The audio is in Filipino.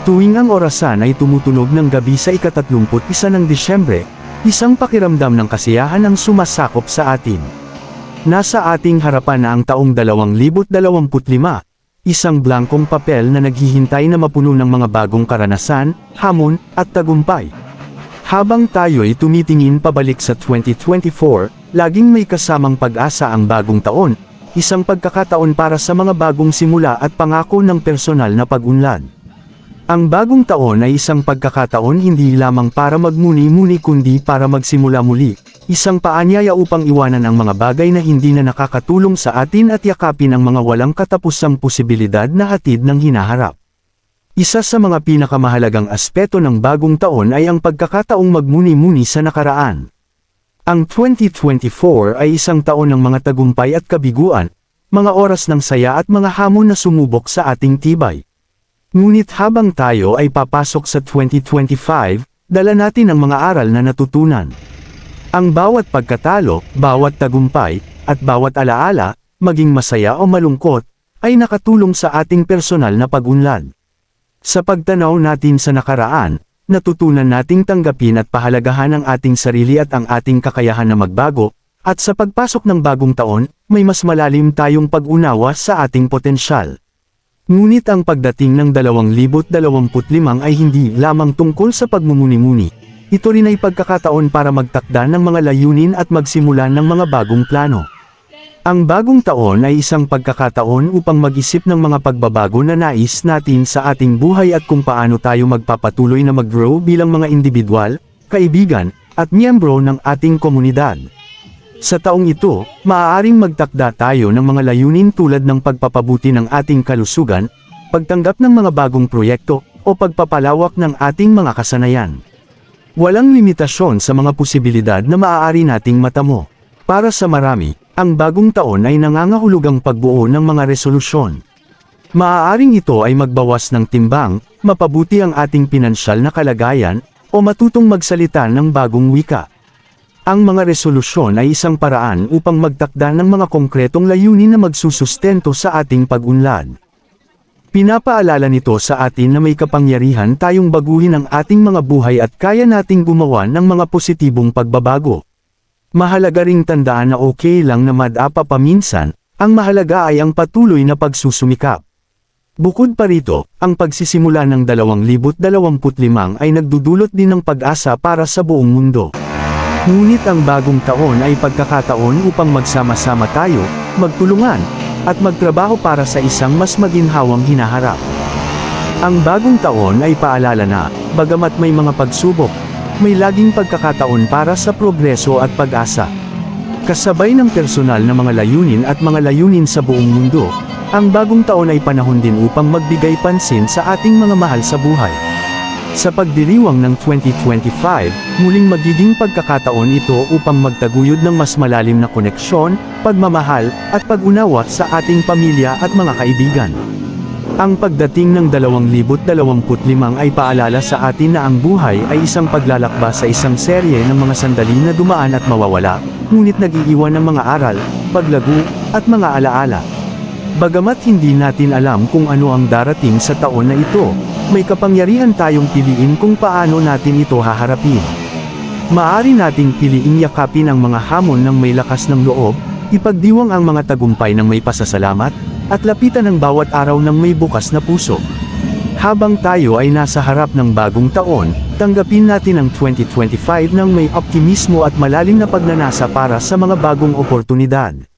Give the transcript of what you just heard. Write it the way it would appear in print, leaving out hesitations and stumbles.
Tuwing ang orasan ay tumutunog ng gabi sa ika-31 ng Disyembre, isang pakiramdam ng kasiyahan ang sumasakop sa atin. Nasa ating harapan na ang taong 2025, isang blankong papel na naghihintay na mapuno ng mga bagong karanasan, hamon, at tagumpay. Habang tayo'y tumitingin pabalik sa 2024, laging may kasamang pag-asa ang bagong taon, isang pagkakataon para sa mga bagong simula at pangako ng personal na pag-unlad. Ang bagong taon ay isang pagkakataon hindi lamang para magmuni-muni kundi para magsimula muli, isang paanyaya upang iwanan ang mga bagay na hindi na nakakatulong sa atin at yakapin ang mga walang katapusang posibilidad na hatid ng hinaharap. Isa sa mga pinakamahalagang aspeto ng bagong taon ay ang pagkakataong magmuni-muni sa nakaraan. Ang 2024 ay isang taon ng mga tagumpay at kabiguan, mga oras ng saya at mga hamon na sumubok sa ating tibay. Ngunit habang tayo ay papasok sa 2025, dala natin ang mga aral na natutunan. Ang bawat pagkatalo, bawat tagumpay, at bawat alaala, maging masaya o malungkot, ay nakatulong sa ating personal na pag-unlad. Sa pagtanaw natin sa nakaraan, natutunan nating tanggapin at pahalagahan ang ating sarili at ang ating kakayahan na magbago, at sa pagpasok ng bagong taon, may mas malalim tayong pag-unawa sa ating potensyal. Ngunit ang pagdating ng 2025 ay hindi lamang tungkol sa pagmumuni-muni. Ito rin ay pagkakataon para magtakda ng mga layunin at magsimulan ng mga bagong plano. Ang bagong taon ay isang pagkakataon upang mag-isip ng mga pagbabago na nais natin sa ating buhay at kung paano tayo magpapatuloy na mag-grow bilang mga individual, kaibigan, at miyembro ng ating komunidad. Sa taong ito, maaaring magtakda tayo ng mga layunin tulad ng pagpapabuti ng ating kalusugan, pagtanggap ng mga bagong proyekto, o pagpapalawak ng ating mga kasanayan. Walang limitasyon sa mga posibilidad na maaari nating matamo. Para sa marami, ang bagong taon ay nangangahulugang pagbuo ng mga resolusyon. Maaaring ito ay magbawas ng timbang, mapabuti ang ating pinansyal na kalagayan, o matutong magsalita ng bagong wika. Ang mga resolusyon ay isang paraan upang magtakda ng mga konkretong layunin na magsusustento sa ating pag-unlad. Pinapaalala nito sa atin na may kapangyarihan tayong baguhin ang ating mga buhay at kaya nating gumawa ng mga positibong pagbabago. Mahalaga ring tandaan na okay lang na madapa paminsan, ang mahalaga ay ang patuloy na pagsusumikap. Bukod pa rito, ang pagsisimula ng 2025 ay nagdudulot din ng pag-asa para sa buong mundo. Ngunit ang bagong taon ay pagkakataon upang magsama-sama tayo, magtulungan, at magtrabaho para sa isang mas maginhawang hinaharap. Ang bagong taon ay paalala na, bagamat may mga pagsubok, may laging pagkakataon para sa progreso at pag-asa. Kasabay ng personal na mga layunin at mga layunin sa buong mundo, ang bagong taon ay panahon din upang magbigay pansin sa ating mga mahal sa buhay. Sa pagdiriwang ng 2025, muling magiging pagkakataon ito upang magtaguyod ng mas malalim na koneksyon, pagmamahal, at pag-unawa sa ating pamilya at mga kaibigan. Ang pagdating ng 2025 ay paalala sa atin na ang buhay ay isang paglalakba sa isang serye ng mga sandali na dumaan at mawawala, ngunit nag-iiwan ng mga aral, paglago, at mga alaala. Bagamat hindi natin alam kung ano ang darating sa taon na ito, may kapangyarihan tayong piliin kung paano natin ito haharapin. Maaari nating piliing yakapin ang mga hamon ng may lakas ng loob, ipagdiwang ang mga tagumpay ng may pasasalamat, at lapitan ang bawat araw ng may bukas na puso. Habang tayo ay nasa harap ng bagong taon, tanggapin natin ang 2025 ng may optimismo at malalim na pagnanasa para sa mga bagong oportunidad.